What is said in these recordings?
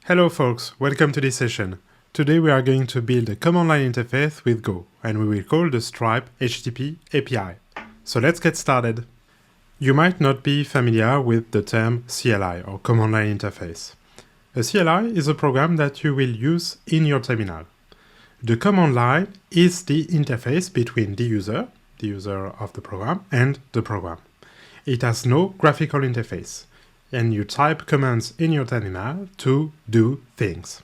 Hello folks, welcome to this session. Today we are going to build a command line interface with Go, and we will call the Stripe HTTP API. So let's get started. You might not be familiar with the term CLI, or command line interface. A CLI is a program that you will use in your terminal. The command line is the interface between the user of the program, and the program. It has no graphical interface, and you type commands in your terminal to do things.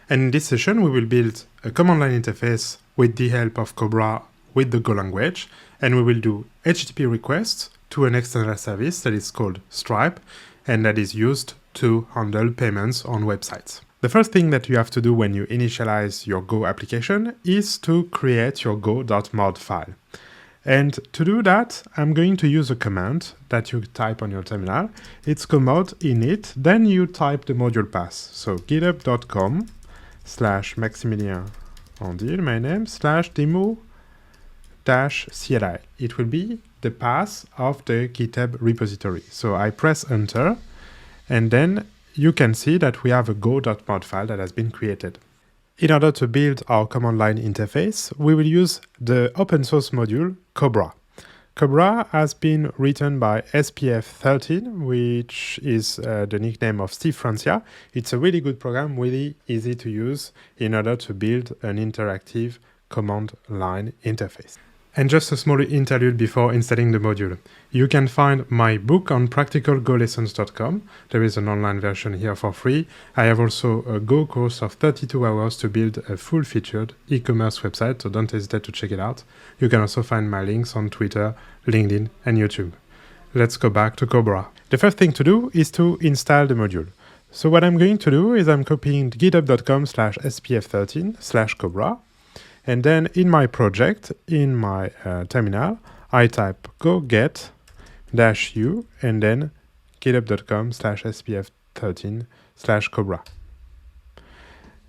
And in this session, we will build a command line interface with the help of Cobra with the Go language, and we will do HTTP requests to an external service that is called Stripe, and that is used to handle payments on websites. The first thing that you have to do when you initialize your Go application is to create your go.mod file. And to do that, I'm going to use a command that you type on your terminal. It's command init, then you type the module path. So github.com/Maximilien Andil, my name, /demo-CLI. It will be the path of the GitHub repository. So I press enter, and then you can see that we have a go.mod file that has been created. In order to build our command line interface, we will use the open source module Cobra. Cobra has been written by SPF13, which is the nickname of Steve Francia. It's a really good program, really easy to use in order to build an interactive command line interface. And just a small interlude before installing the module. You can find my book on practicalgolessons.com. There is an online version here for free. I have also a Go course of 32 hours to build a full-featured e-commerce website, so don't hesitate to check it out. You can also find my links on Twitter, LinkedIn, and YouTube. Let's go back to Cobra. The first thing to do is to install the module. So what I'm going to do is I'm copying github.com/spf13/Cobra. And then in my project, in my terminal, I type go get -u and then github.com/spf13/Cobra.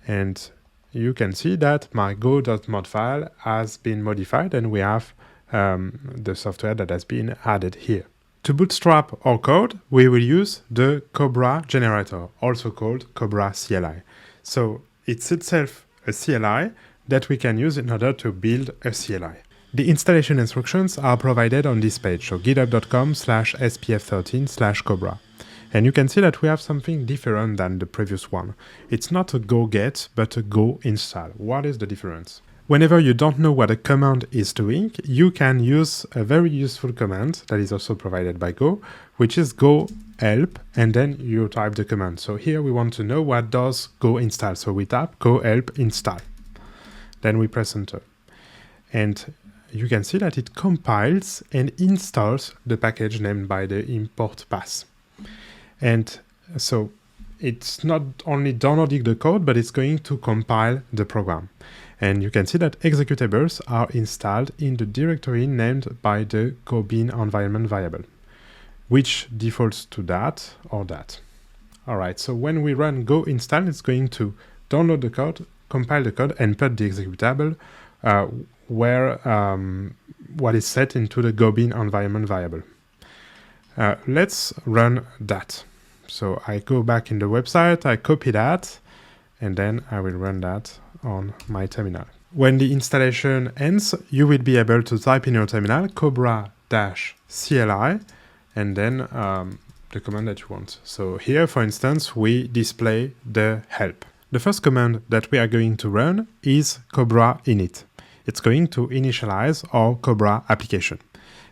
And you can see that my go.mod file has been modified, and we have the software that has been added here. To bootstrap our code, we will use the Cobra generator, also called Cobra CLI. So it's itself a CLI that we can use in order to build a CLI. The installation instructions are provided on this page, so github.com/spf13/Cobra. And you can see that we have something different than the previous one. It's not a go get, but a go install. What is the difference? Whenever you don't know what a command is doing, you can use a very useful command that is also provided by Go, which is go help, and then you type the command. So here we want to know what does go install. So we type go help install. Then we press enter. And you can see that it compiles and installs the package named by the import path. And so it's not only downloading the code, but it's going to compile the program. And you can see that executables are installed in the directory named by the go-bin environment variable, which defaults to that or that. All right, so when we run go install, it's going to download the code, compile the code, and put the executable where what is set into the go-bin environment variable. Let's run that. So I go back in the website, I copy that, and then I will run that on my terminal. When the installation ends, you will be able to type in your terminal Cobra-CLI, and then the command that you want. So here, for instance, we display the help. The first command that we are going to run is Cobra init. It's going to initialize our Cobra application.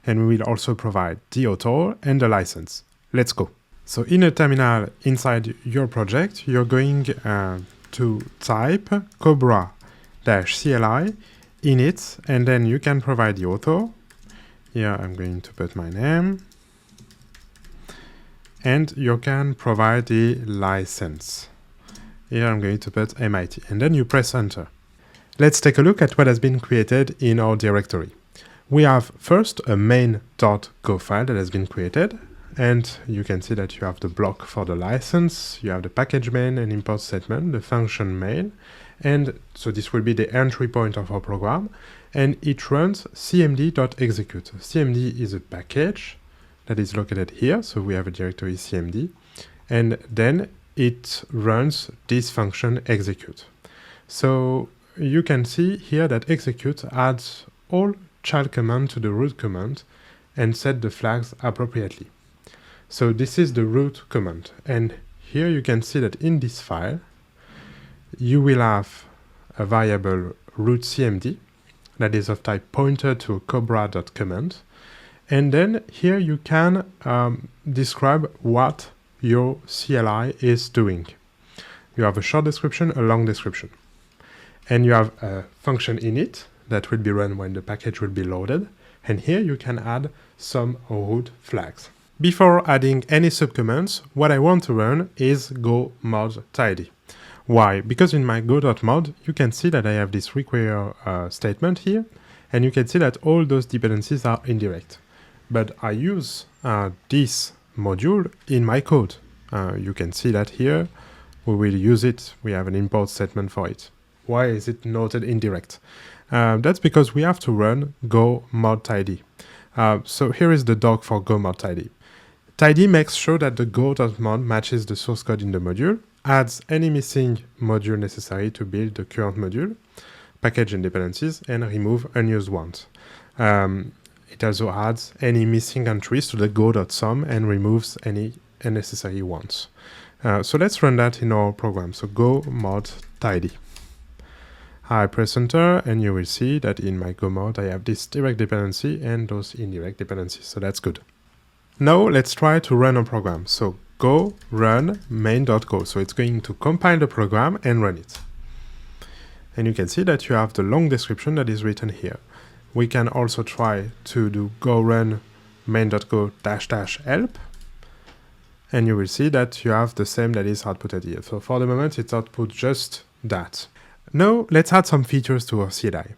And we will also provide the author and the license. Let's go. So in a terminal inside your project, you're going to type Cobra-CLI init, and then you can provide the author. Here I'm going to put my name. And you can provide the license. Here I'm going to put MIT, and then you press enter. Let's take a look at what has been created in our directory. We have first a main.go file that has been created, and you can see that you have the block for the license, you have the package main and import statement, the function main, and so this will be the entry point of our program, and it runs cmd.execute. cmd is a package that is located here, so we have a directory cmd, and then it runs this function execute. So you can see here that execute adds all child command to the root command and set the flags appropriately. So this is the root command, and here you can see that in this file you will have a variable root cmd that is of type pointer to cobra.command, and then here you can describe what your CLI is doing. You have a short description, a long description, and you have a function init that will be run when the package will be loaded, and here you can add some root flags. Before adding any subcommands, what I want to run is go mod tidy. Why? Because in my go.mod you can see that I have this require statement here, and you can see that all those dependencies are indirect. But I use this module in my code. You can see that here we will use it. We have an import statement for it. Why is it noted indirect? That's because we have to run go mod tidy. So here is the doc for go mod tidy. Tidy makes sure that the go.mod matches the source code in the module, adds any missing module necessary to build the current module, package and dependencies, and remove unused ones. It also adds any missing entries to the go.sum and removes any unnecessary ones. So let's run that in our program. So go mod tidy. I press enter, and you will see that in my go mod I have this direct dependency and those indirect dependencies, so that's good. Now let's try to run a program. So go run main.go. So it's going to compile the program and run it. And you can see that you have the long description that is written here. We can also try to do go run main.go -- help. And you will see that you have the same that is outputted here. So for the moment it's output just that. Now let's add some features to our CLI.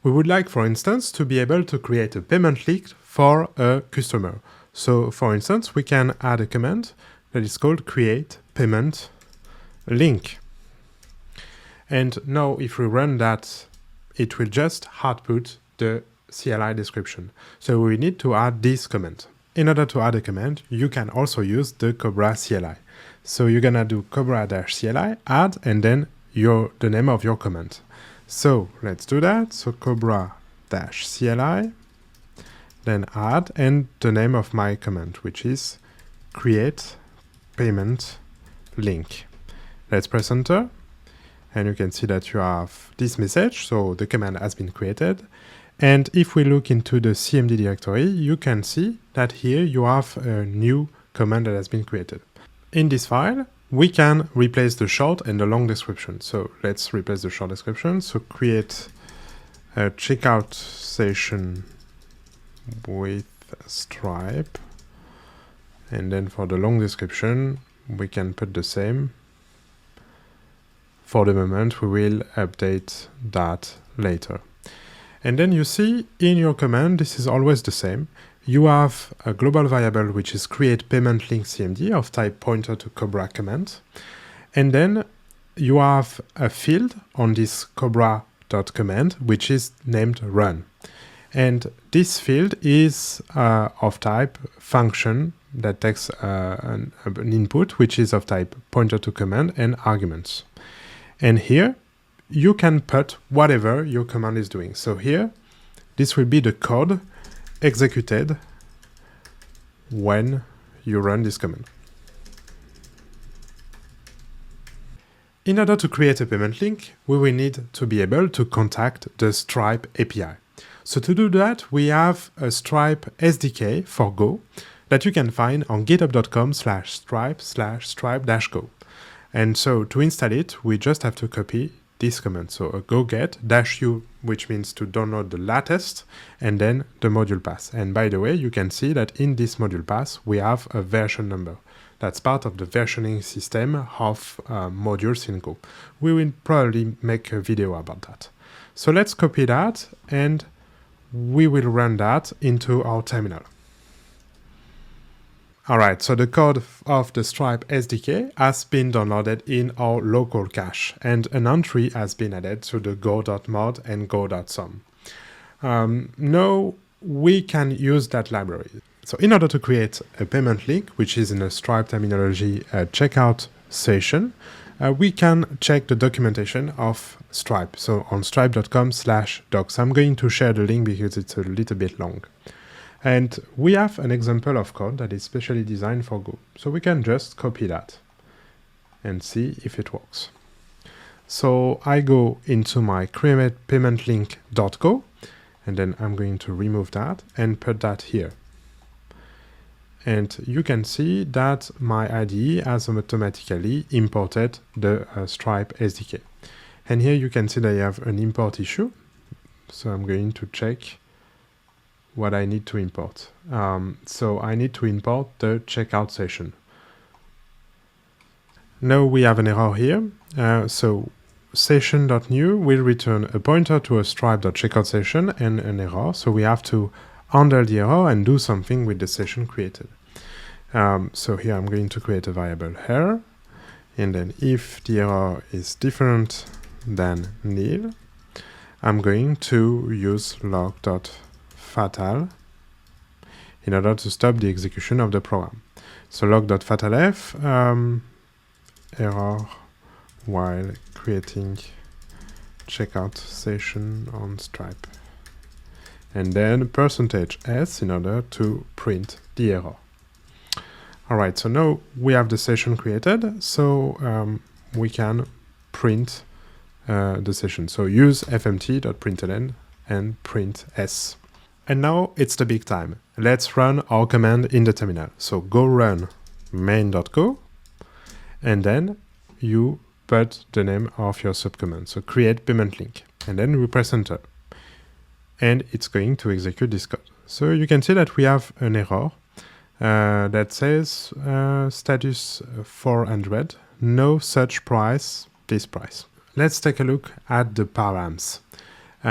We would like, for instance, to be able to create a payment link for a customer. So for instance, we can add a command that is called create payment link. And now if we run that, it will just output the CLI description. So we need to add this command. In order to add a command, you can also use the Cobra CLI. So you're gonna do cobra-cli add and then the name of your command. So let's do that. So cobra-cli, then add, and the name of my command, which is create payment link. Let's press enter, and you can see that you have this message. So the command has been created. And if we look into the CMD directory, you can see that here you have a new command that has been created. In this file, we can replace the short and the long description. So let's replace the short description. So create a checkout session with Stripe. And then for the long description, we can put the same. For the moment, we will update that later. And then you see in your command, this is always the same. You have a global variable which is create payment link CMD of type pointer to Cobra command. And then you have a field on this Cobra.command which is named run. And this field is of type function that takes an input which is of type pointer to command and arguments. And here you can put whatever your command is doing. So here, this will be the code executed when you run this command. In order to create a payment link, we will need to be able to contact the Stripe API. So to do that, we have a Stripe SDK for Go that you can find on github.com/stripe/stripe-go. And so to install it, we just have to copy this command. So a go get -u, which means to download the latest, and then the module path. And by the way, you can see that in this module path, we have a version number. That's part of the versioning system of modules in Go. We will probably make a video about that. So let's copy that, and we will run that into our terminal. Alright, so the code of the Stripe SDK has been downloaded in our local cache, and an entry has been added to the go.mod and go.sum. Now we can use that library. So in order to create a payment link, which is in a Stripe terminology a checkout session, we can check the documentation of Stripe. So on stripe.com/docs. I'm going to share the link because it's a little bit long. And we have an example of code that is specially designed for Go. So we can just copy that and see if it works. So I go into my createPaymentLink.go, and then I'm going to remove that and put that here. And you can see that my IDE has automatically imported the Stripe SDK. And here you can see that I have an import issue. So I'm going to check what I need to import. So I need to import the checkout session. Now we have an error here. So session.new will return a pointer to a Stripe.checkout session and an error. So we have to handle the error and do something with the session created. So here I'm going to create a variable error, and then if the error is different than nil, I'm going to use log.fatal in order to stop the execution of the program. So log.fatalf error while creating checkout session on Stripe, and then %s in order to print the error. All right, so now we have the session created, so we can print the session. So use fmt.println and print s. And now it's the big time. Let's run our command in the terminal. So go run main.go, and then you put the name of your subcommand. So create payment link, and then we press enter. And it's going to execute this code. So you can see that we have an error that says status 400, no such price, this price. Let's take a look at the params.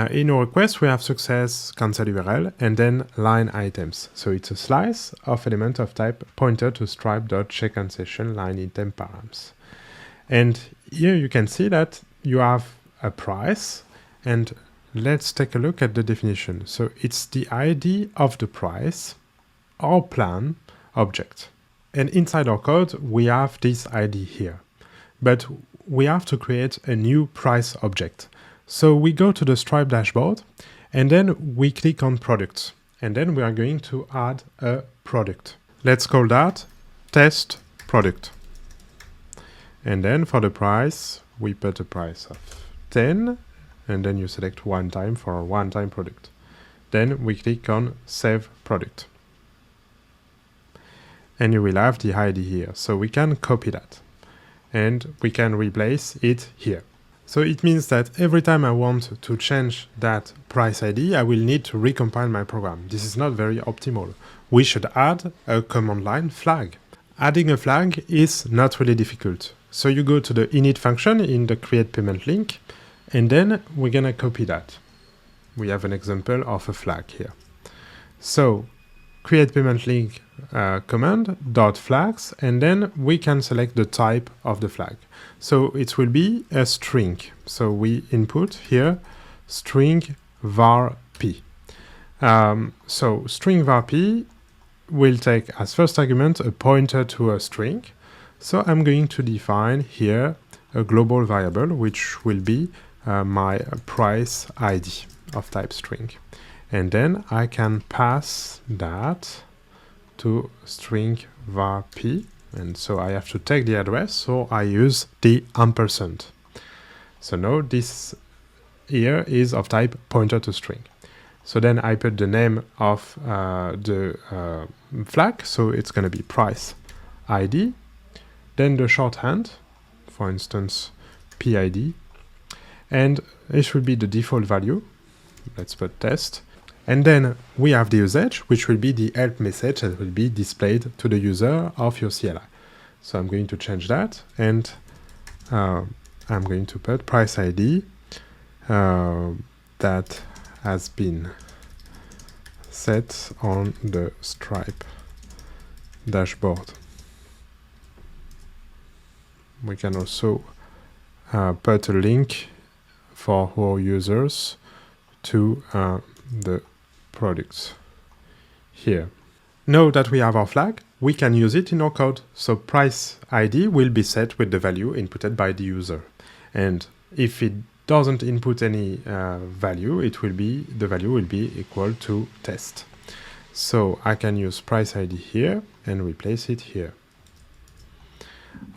In our request, we have success, cancel URL, and then line items. So it's a slice of element of type pointer to stripe.checkoutSession line item params. And here you can see that you have a price, and let's take a look at the definition. So it's the ID of the price or plan object. And inside our code, we have this ID here. But we have to create a new price object. So we go to the Stripe dashboard, and then we click on products. And then we are going to add a product. Let's call that test product. And then for the price, we put a price of 10, and then you select one time for a one-time product. Then we click on save product. And you will have the ID here. So we can copy that, and we can replace it here. So it means that every time I want to change that price ID, I will need to recompile my program. This is not very optimal. We should add a command line flag. Adding a flag is not really difficult. So you go to the init function in the create payment link, and then we're gonna copy that. We have an example of a flag here. So create payment link command dot flags, and then we can select the type of the flag. So it will be a string. So we input here string var p. So string var p will take as first argument a pointer to a string. So I'm going to define here a global variable which will be my price ID of type string. And then I can pass that to string var p, and so I have to take the address, so I use the ampersand. So now this here is of type pointer to string. So then I put the name of the flag, so it's going to be price ID, then the shorthand, for instance PID, and it should be the default value. Let's put test. And then we have the usage, which will be the help message that will be displayed to the user of your CLI. So I'm going to change that, and I'm going to put price ID that has been set on the Stripe dashboard. We can also put a link for our users to the products here. Now that we have our flag, we can use it in our code. So price ID will be set with the value inputted by the user. And if it doesn't input any value, the value will be equal to test. So I can use price ID here and replace it here.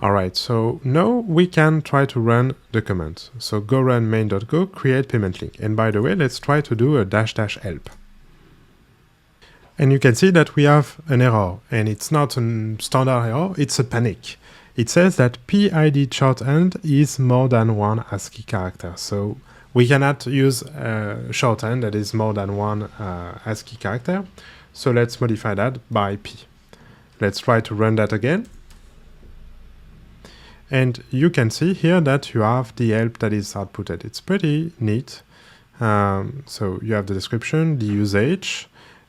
All right, so now we can try to run the command. So go run main.go, create payment link. And by the way, let's try to do a -- help. And you can see that we have an error, and it's not a standard error, it's a panic. It says that PID shorthand is more than one ASCII character. So we cannot use a shorthand that is more than one ASCII character. So let's modify that by P. Let's try to run that again. And you can see here that you have the help that is outputted. It's pretty neat. So you have the description, the usage,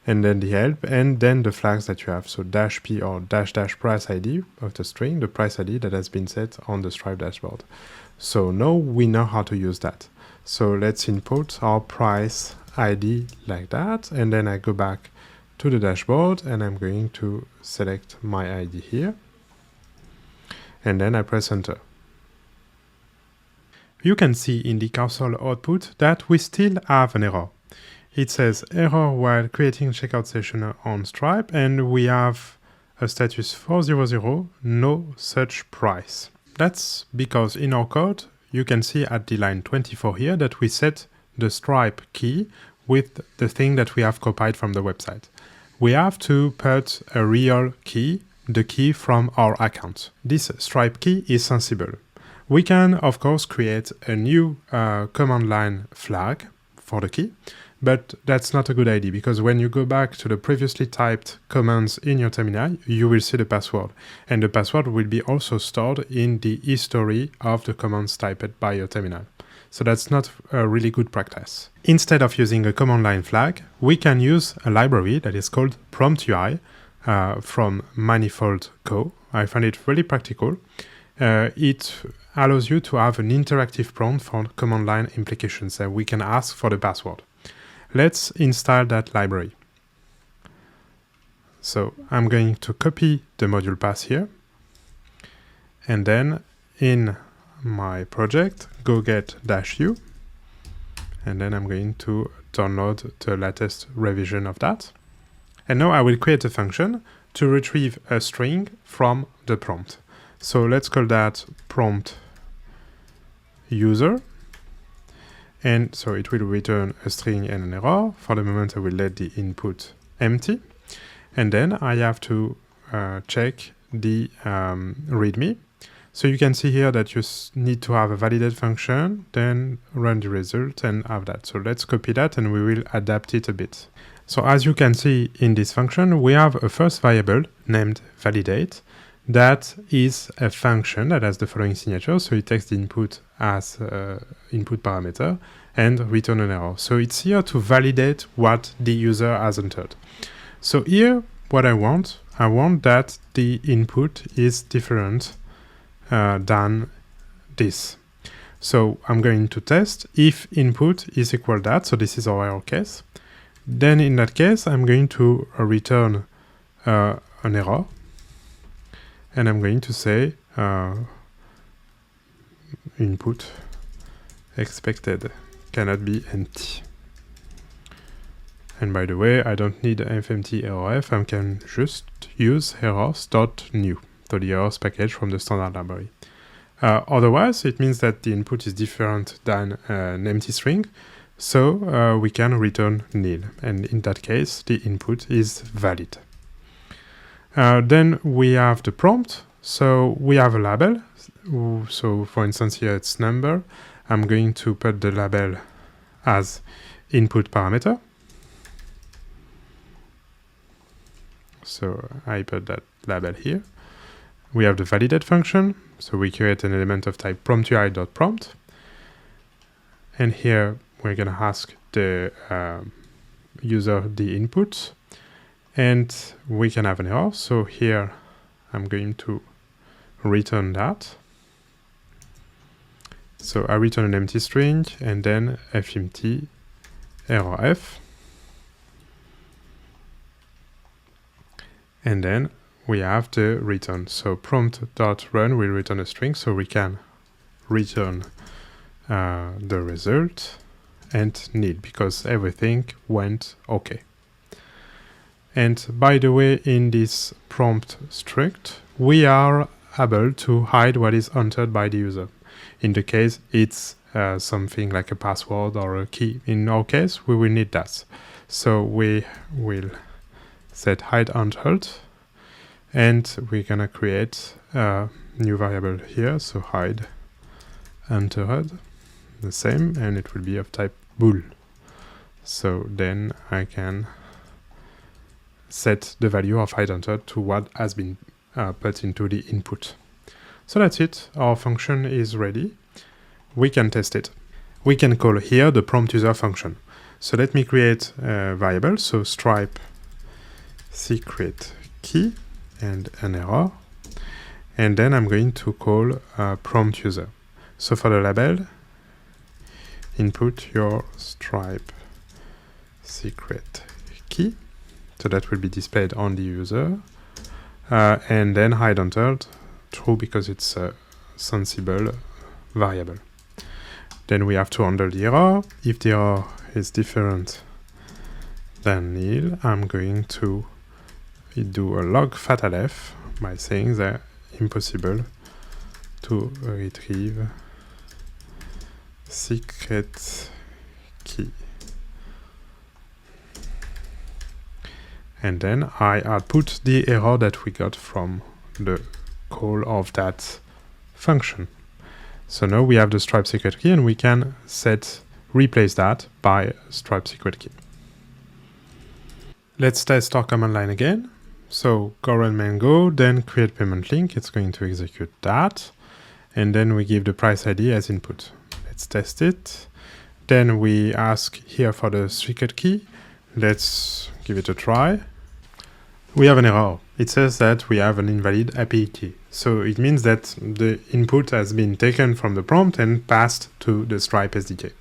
and then the help, and then the flags that you have. So -p or -- price ID of the string, the price ID that has been set on the Stripe dashboard. So now we know how to use that. So let's input our price ID like that, and then I go back to the dashboard, and I'm going to select my ID here. And then I press enter. You can see in the console output that we still have an error. It says error while creating checkout session on Stripe, and we have a status 400, no such price. That's because in our code, you can see at the line 24 here that we set the Stripe key with the thing that we have copied from the website. We have to put a real key, the key from our account. This Stripe key is sensible. We can, of course, create a new command line flag for the key, but that's not a good idea, because when you go back to the previously typed commands in your terminal, you will see the password, and the password will be also stored in the history of the commands typed by your terminal. So that's not a really good practice. Instead of using a command line flag, we can use a library that is called PromptUI from Manifold Co. I find it really practical. It allows you to have an interactive prompt for command line implications, and we can ask for the password. Let's install that library. So I'm going to copy the module path here, and then in my project, go get -u, and then I'm going to download the latest revision of that. And now I will create a function to retrieve a string from the prompt. So let's call that prompt user. And so it will return a string and an error. For the moment, I will let the input empty. And then I have to check the README. So you can see here that you need to have a validate function, then run the result and have that. So let's copy that and we will adapt it a bit. So as you can see in this function, we have a first variable named validate. That is a function that has the following signature. So it takes the input as input parameter and return an error. So it's here to validate what the user has entered. So here, what I want that the input is different than this. So I'm going to test if input is equal to that. So this is our error case. Then in that case, I'm going to return an error. And I'm going to say input expected cannot be empty. And by the way, I don't need fmt errorf, I can just use errors.new, so the errors package from the standard library. Otherwise, it means that the input is different than an empty string, so we can return nil. And in that case, the input is valid. Then we have the prompt. So we have a label. So for instance, here it's number. I'm going to put the label as input parameter. So I put that label here. We have the validate function. So we create an element of type promptui.prompt. And here we're going to ask the user the input. And we can have an error. So here I'm going to return that. So I return an empty string and then fmt errorf. And then we have the return. So prompt.run will return a string, so we can return the result and nil because everything went okay. And by the way, in this prompt struct, we are able to hide what is entered by the user. In the case, it's something like a password or a key. In our case, we will need that. So we will set hide entered, and we're gonna create a new variable here. So hide entered, the same, and it will be of type bool. So then I can set the value of hide entered to what has been put into the input. So that's it. Our function is ready. We can test it. We can call here the prompt user function. So let me create a variable. So Stripe secret key and an error. And then I'm going to call prompt user. So for the label, input your Stripe secret key. So that will be displayed on the user. And then hide entered, true, because it's a sensible variable. Then we have to handle the error. If the error is different than nil, I'm going to do a log fatalf by saying that impossible to retrieve secret key. And then I output the error that we got from the call of that function. So now we have the Stripe secret key, and we can replace that by Stripe secret key. Let's test our command line again. So go run main go, then create payment link. It's going to execute that. And then we give the price ID as input. Let's test it. Then we ask here for the secret key. Let's give it a try. We have an error. It says that we have an invalid API key. So it means that the input has been taken from the prompt and passed to the Stripe SDK.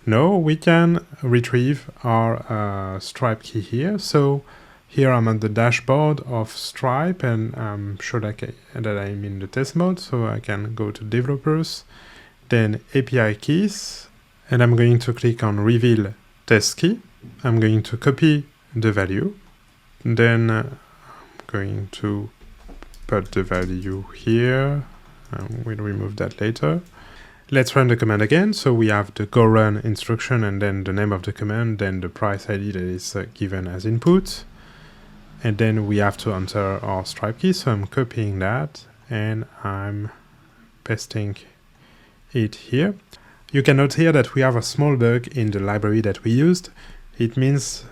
Now we can retrieve our Stripe key here. So here I'm at the dashboard of Stripe, and I'm sure that I'm in the test mode. So I can go to developers, then API keys, and I'm going to click on reveal test key. I'm going to copy the value. Then I'm going to put the value here. We'll remove that later. Let's run the command again. So we have the go run instruction, and then the name of the command, then the price ID that is given as input. And then we have to enter our Stripe key. So I'm copying that and I'm pasting it here. You can note here that we have a small bug in the library that we used. It means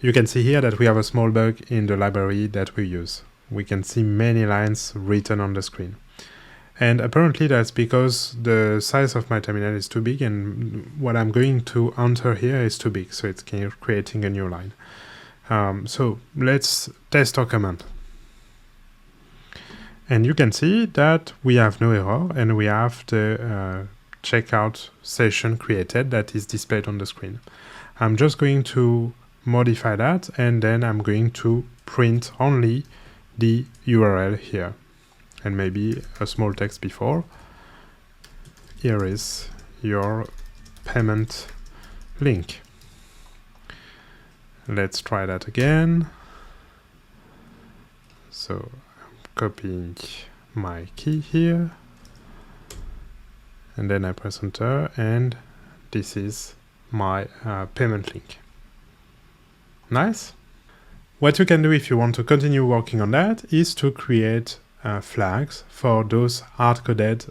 you can see here that we have a small bug in the library that we use. We can see many lines written on the screen. And apparently that's because the size of my terminal is too big, and what I'm going to enter here is too big, so it's creating a new line. So let's test our command. And you can see that we have no error, and we have the checkout session created that is displayed on the screen. I'm just going to modify that, and then I'm going to print only the URL here, and maybe a small text before. Here is your payment link. Let's try that again. So I'm copying my key here, and then I press enter, and this is my payment link. Nice. What you can do if you want to continue working on that is to create flags for those hard-coded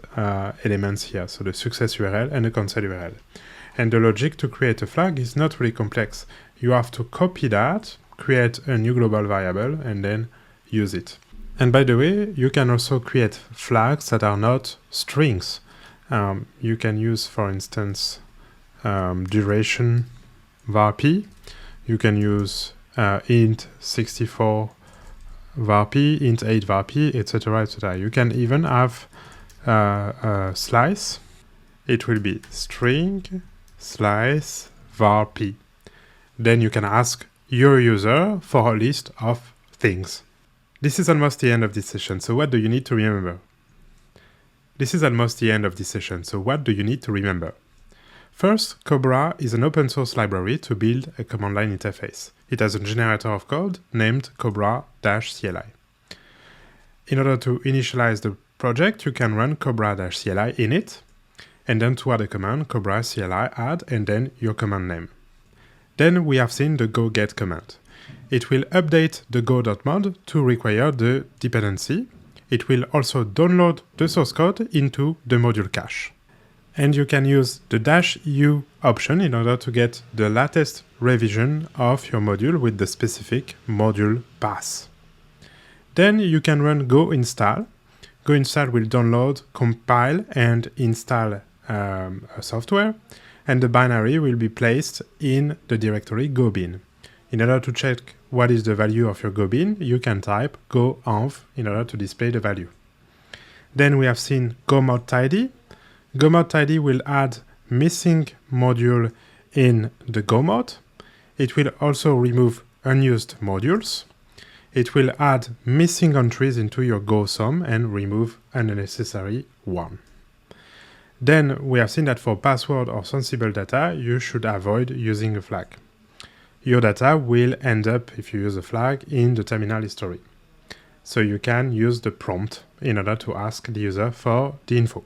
elements here, so the success URL and the cancel URL. And the logic to create a flag is not really complex. You have to copy that, create a new global variable, and then use it. And by the way, you can also create flags that are not strings. You can use, for instance, duration varp. You can use int 64 varp, int 8 varp, etc., etc. You can even have a slice. It will be string slice varp. Then you can ask your user for a list of things. This is almost the end of this session, so what do you need to remember? First, Cobra is an open source library to build a command line interface. It has a generator of code named Cobra-CLI. In order to initialize the project, you can run Cobra-CLI init, and then to add a command, Cobra-CLI add, and then your command name. Then we have seen the go get command. It will update the go.mod to require the dependency. It will also download the source code into the module cache. And you can use the -u option in order to get the latest revision of your module with the specific module path. Then you can run go install. Go install will download, compile, and install a software, and the binary will be placed in the directory go bin. In order to check what is the value of your go bin, you can type go env in order to display the value. Then we have seen go mod tidy. Go mod tidy will add missing module in the go mod. It will also remove unused modules. It will add missing entries into your go sum and remove unnecessary one. Then we have seen that for password or sensible data, you should avoid using a flag. Your data will end up, if you use a flag, in the terminal history. So you can use the prompt in order to ask the user for the info.